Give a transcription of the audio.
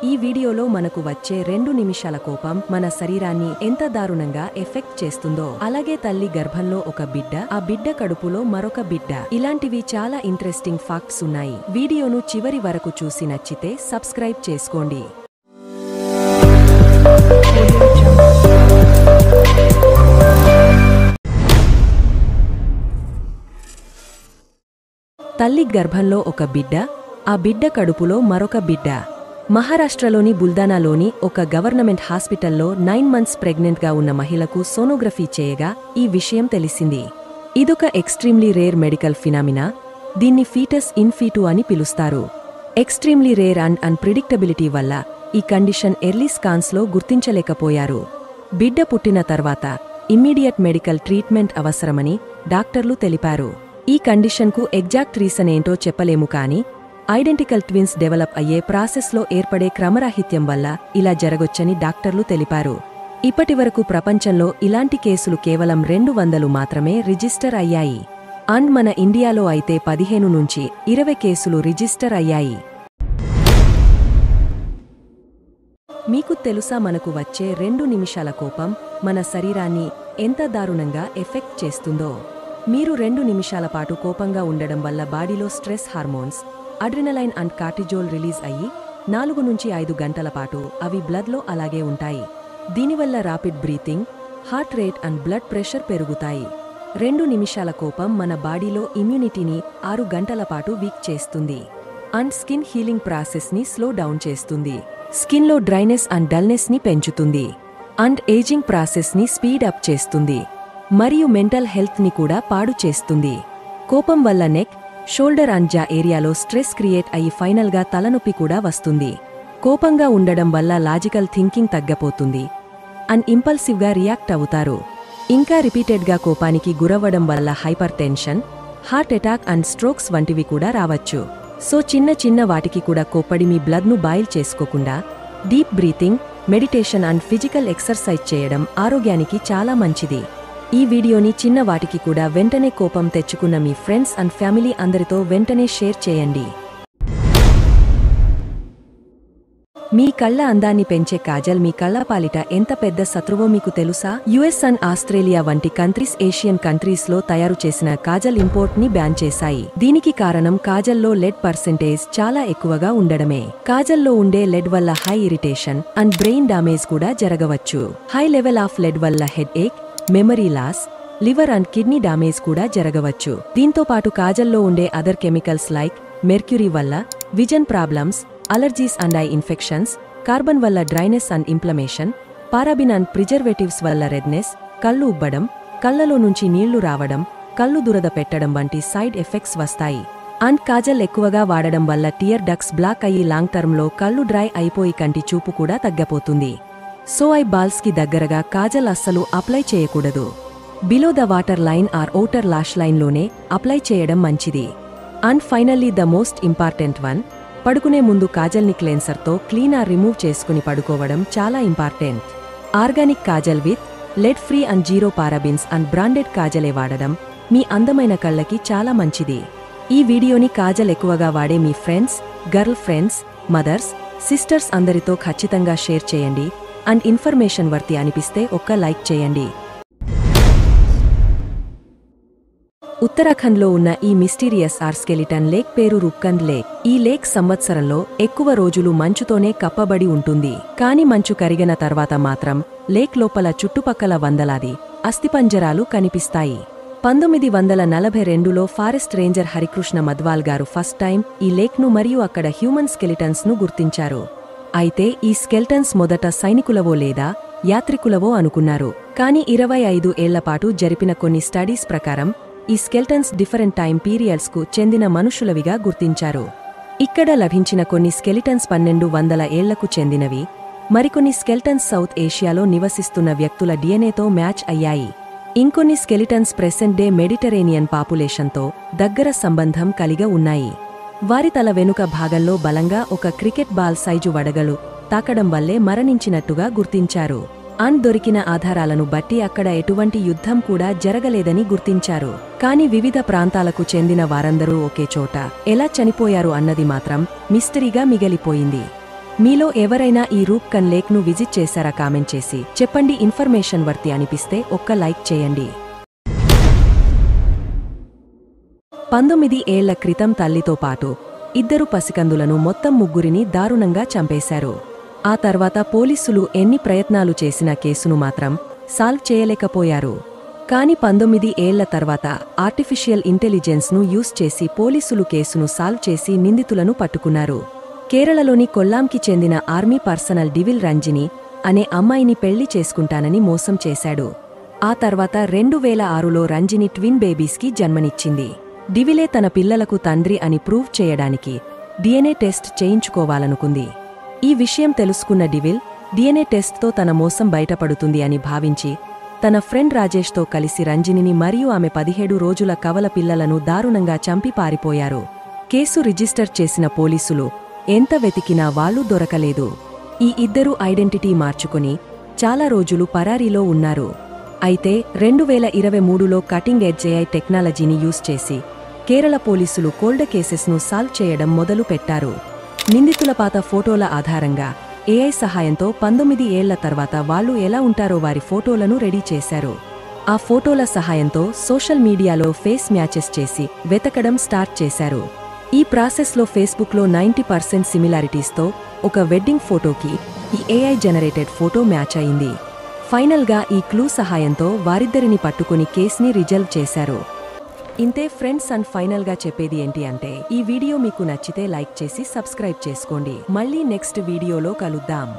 ఈ వీడియోలో మనకు వచ్చే 2 నిమిషాల కోపం మన శరీరాన్ని ఎంత దారుణంగా ఎఫెక్ట్ చేస్తుందో, అలాగే తల్లి గర్భంలో ఒక బిడ్డ, ఆ బిడ్డ కడుపులో మరొక బిడ్డ, ఇలాంటివి చాలా ఇంట్రెస్టింగ్ ఫ్యాక్ట్స్ ఉన్నాయి. వీడియోను చివరి వరకు చూసి నచ్చితే సబ్స్క్రైబ్ చేసుకోండి. తల్లి గర్భంలో ఒక బిడ్డ, ఆ బిడ్డ కడుపులో మరొక బిడ్డ. మహారాష్ట్రలోని బుల్దానాలోని ఒక గవర్నమెంట్ హాస్పిటల్లో 9 మంత్స్ ప్రెగ్నెంట్గా ఉన్న మహిళకు సోనోగ్రఫీ చేయగా ఈ విషయం తెలిసింది. ఇదొక ఎక్స్ట్రీమ్లీ రేర్ మెడికల్ ఫినామినా. దీన్ని ఫీటస్ ఇన్ ఫీటు అని పిలుస్తారు. ఎక్స్ట్రీమ్లీ రేర్ అండ్ అన్ప్రిడిక్టబిలిటీ వల్ల ఈ కండిషన్ ఎర్లీ స్కాన్స్లో గుర్తించలేకపోయారు. బిడ్డ పుట్టిన తర్వాత ఇమ్మీడియట్ మెడికల్ ట్రీట్మెంట్ అవసరమని డాక్టర్లు తెలిపారు. ఈ కండిషన్కు ఎగ్జాక్ట్ రీజన్ ఏంటో చెప్పలేము, కానీ ఐడెంటికల్ ట్విన్స్ డెవలప్ అయ్యే ప్రాసెస్లో ఏర్పడే క్రమరాహిత్యం వల్ల ఇలా జరగొచ్చని డాక్టర్లు తెలిపారు. ఇప్పటివరకు ప్రపంచంలో ఇలాంటి కేసులు కేవలం 200 మాత్రమే రిజిస్టర్ అయ్యాయి. అండ్ మన ఇండియాలో అయితే 15 నుంచి 20 కేసులు రిజిస్టర్ అయ్యాయి. మీకు తెలుసా, మనకు వచ్చే 2 నిమిషాల కోపం మన శరీరాన్ని ఎంత దారుణంగా ఎఫెక్ట్ చేస్తుందో? మీరు 2 నిమిషాల పాటు కోపంగా ఉండడం వల్ల బాడీలో stress hormones adrenaline and cortisol release అయ్యి 4 నుంచి 5 గంటల పాటు అవి బ్లడ్లో అలాగే ఉంటాయి. దీనివల్ల rapid breathing, heart rate and blood pressure పెరుగుతాయి. 2 నిమిషాల కోపం మన బాడీలో ఇమ్యూనిటీని 6 గంటల పాటు వీక్ చేస్తుంది. అండ్ స్కిన్ హీలింగ్ ప్రాసెస్ని స్లో డౌన్ చేస్తుంది. స్కిన్లో డ్రైనెస్ అండ్ డల్నెస్ ని పెంచుతుంది. అండ్ ఏజింగ్ ప్రాసెస్ని స్పీడ్ అప్ చేస్తుంది. మరియు మెంటల్ హెల్త్ ని కూడా పాడు చేస్తుంది. కోపం వల్ల నెక్, షోల్డర్ అండ్ జా ఏరియాలో స్ట్రెస్ క్రియేట్ అయ్యి ఫైనల్గా తలనొప్పి కూడా వస్తుంది. కోపంగా ఉండడం వల్ల లాజికల్ థింకింగ్ తగ్గపోతుంది. అండ్ ఇంపల్సివ్గా రియాక్ట్ అవుతారు. ఇంకా రిపీటెడ్గా కోపానికి గురవ్వడం వల్ల hyper tension, heart attack and strokes వంటివి కూడా రావచ్చు. సో చిన్న వాటికి కూడా కోప్పడి మీ బ్లడ్ను బాయిల్ చేసుకోకుండా deep breathing, meditation and physical exercise చేయడం ఆరోగ్యానికి చాలా మంచిది. ఈ వీడియోని చిన్న వాటికి కూడా వెంటనే కోపం తెచ్చుకున్న మీ ఫ్రెండ్స్ అండ్ ఫ్యామిలీ అందరితో వెంటనే షేర్ చేయండి. మీ కళ్ళ అందాన్ని పెంచే కాజల్ మీ కళ్ళపాలిట ఎంత పెద్ద శత్రువో మీకు తెలుసా? యుఎస్ అండ్ ఆస్ట్రేలియా వంటి కంట్రీస్ ఏషియన్ కంట్రీస్లో తయారు చేసిన కాజల్ ఇంపోర్ట్ ని బ్యాన్ చేశాయి. దీనికి కారణం కాజల్లో లెడ్ పర్సెంటేజ్ చాలా ఎక్కువగా ఉండడమే. కాజల్లో ఉండే లెడ్ వల్ల high irritation and brain damage కూడా జరగవచ్చు. హై లెవెల్ ఆఫ్ లెడ్ వల్ల headache, memory loss, liver and kidney damage కూడా జరగవచ్చు. దీంతో పాటు కాజల్లో ఉండే అదర్ కెమికల్స్ లైక్ మెర్క్యూరీ వల్ల vision problems, allergies and eye infections, carbon వల్ల dryness and inflammation, paraben and preservatives వల్ల రెడ్నెస్, కళ్ళు ఉబ్బడం, కళ్లలో నుంచి నీళ్లు రావడం, కళ్ళు దురద పెట్టడం వంటి సైడ్ ఎఫెక్ట్స్ వస్తాయి. అండ్ కాజల్ ఎక్కువగా వాడడం వల్ల టియర్ డక్స్ బ్లాక్ అయ్యి లాంగ్ టర్మ్లో కళ్ళు డ్రై అయిపోయి కంటి చూపు కూడా తగ్గపోతుంది. సో ఐ బాల్స్ కి దగ్గరగా కాజల్ అస్సలు అప్లై చేయకూడదు. Below the water line or outer lash లైన్లోనే అప్లై చేయడం మంచిది. And finally the most important one, పడుకునే ముందు కాజల్ని క్లెన్సర్తో క్లీన్ ఆర్ రిమూవ్ చేసుకుని పడుకోవడం చాలా important. Organic kajal with lead free and zero parabens and branded కాజలే వాడడం మీ అందమైన కళ్ళకి చాలా మంచిది. ఈ వీడియోని కాజల్ ఎక్కువగా వాడే మీ friends, girl friends, mothers, sisters అందరితో ఖచ్చితంగా షేర్ చేయండి. అండ్ ఇన్ఫర్మేషన్ వర్తి అనిపిస్తే ఒక్క లైక్ చేయండి. ఉత్తరాఖండ్లో ఉన్న ఈ మిస్టీరియస్ స్కెలిటన్ లేక్ పేరు రూప్కండ్ లేక్. ఈ లేక్ సంవత్సరంలో ఎక్కువ రోజులు మంచుతోనే కప్పబడి ఉంటుంది. కాని మంచు కరిగిన తర్వాత మాత్రం లేక్ లోపల చుట్టుపక్కల వందలాది అస్థిపంజరాలు కనిపిస్తాయి. 1942లో ఫారెస్ట్ రేంజర్ హరికృష్ణ మద్వాల్ గారు ఫస్ట్ టైం ఈ లేక్ను మరియు అక్కడ హ్యూమన్ స్కెలిటన్స్ ను గుర్తించారు. అయితే ఈ స్కెల్టన్స్ మొదట సైనికులవో లేదా యాత్రికులవో అనుకున్నారు. కానీ 25 ఏళ్లపాటు జరిపిన కొన్ని స్టడీస్ ప్రకారం ఈ స్కెల్టన్స్ డిఫరెంట్ టైం పీరియడ్స్కు చెందిన మనుషులవిగా గుర్తించారు. ఇక్కడ లభించిన కొన్ని స్కెలిటన్స్ 1200 ఏళ్లకు చెందినవి. మరికొన్ని స్కెల్టన్స్ సౌత్ ఏషియాలో నివసిస్తున్న వ్యక్తుల డిఎన్ఏతో మ్యాచ్ అయ్యాయి. ఇంకొన్ని స్కెలిటన్స్ ప్రెసెంట్ డే మెడిటరేనియన్ పాపులేషన్తో దగ్గర సంబంధం కలిగి ఉన్నాయి. వారి తల వెనుక భాగంలో బలంగా ఒక క్రికెట్ బాల్ సైజు వడగలు తాకడం వల్లే మరణించినట్టుగా గుర్తించారు. అండ్ దొరికిన ఆధారాలను బట్టి అక్కడ ఎటువంటి యుద్ధం కూడా జరగలేదని గుర్తించారు. కాని వివిధ ప్రాంతాలకు చెందిన వారందరూ ఒకే చోట ఎలా చనిపోయారు అన్నది మాత్రం మిస్టరీగా మిగిలిపోయింది. మీలో ఎవరైనా ఈ రూప్కన్ లేక్ను విజిట్ చేశారా? కామెంట్ చేసి చెప్పండి. ఇన్ఫర్మేషన్ వర్తి అనిపిస్తే ఒక్క లైక్ చేయండి. 19 ఏళ్ల క్రితం తల్లితో పాటు 2 పసికందులను మొత్తం 3 దారుణంగా చంపేశారు. ఆ తర్వాత పోలీసులు ఎన్ని ప్రయత్నాలు చేసినా కేసును మాత్రం సాల్వ్ చేయలేకపోయారు. కాని 19 ఏళ్ల తర్వాత ఆర్టిఫిషియల్ ఇంటెలిజెన్స్ను యూస్ చేసి పోలీసులు కేసును సాల్వ్ చేసి నిందితులను పట్టుకున్నారు. కేరళలోని కొల్లాంకి చెందిన ఆర్మీ పర్సనల్ డివిల్ రంజిని అనే అమ్మాయిని పెళ్లి చేసుకుంటానని మోసం చేశాడు. ఆ తర్వాత 2006లో రంజిని ట్విన్ బేబీస్కి జన్మనిచ్చింది. డివిలే తన పిల్లలకు తండ్రి అని ప్రూవ్ చేయడానికి డిఎన్ఏ టెస్ట్ చేయించుకోవాలనుకుంది. ఈ విషయం తెలుసుకున్న డివిల్ డిఎన్ఏ టెస్ట్తో తన మోసం బయటపడుతుంది అని భావించి తన ఫ్రెండ్ రాజేష్తో కలిసి రంజినిని మరియు ఆమె 17 రోజుల కవల పిల్లలను దారుణంగా చంపి పారిపోయారు. కేసు రిజిస్టర్ చేసిన పోలీసులు ఎంత వెతికినా వాళ్లు దొరకలేదు. ఈ 2 ఐడెంటిటీ మార్చుకుని చాలా రోజులు పరారీలో ఉన్నారు. అయితే 2023లో కటింగ్ ఎడ్జ్ AI టెక్నాలజీని యూస్ చేసి కేరళ పోలీసులు కోల్డ్ కేసెస్ను సాల్వ్ చేయడం మొదలు పెట్టారు. నిందితుల పాత ఫోటోల ఆధారంగా AI సహాయంతో 19 ఏళ్ల తర్వాత వాళ్లు ఎలా ఉంటారో వారి ఫోటోలను రెడీ చేశారు. ఆ ఫోటోల సహాయంతో సోషల్ మీడియాలో ఫేస్ మ్యాచెస్ చేసి వెతకడం స్టార్ట్ చేశారు. ఈ ప్రాసెస్లో ఫేస్బుక్లో 90% సిమిలారిటీస్తో ఒక వెడ్డింగ్ ఫోటోకి ఈ AI జనరేటెడ్ ఫోటో మ్యాచ్ అయింది. ఫైనల్గా ఈ క్లూ సహాయంతో వారిద్దరిని పట్టుకుని కేస్ని రిజల్వ్ చేశారు. ఇంతే ఫ్రెండ్స్. అండ్ ఫైనల్గా చెప్పేది ఏంటి అంటే, ఈ వీడియో మీకు నచ్చితే లైక్ చేసి సబ్స్క్రైబ్ చేసుకోండి. మళ్ళీ నెక్స్ట్ వీడియోలో కలుద్దాం.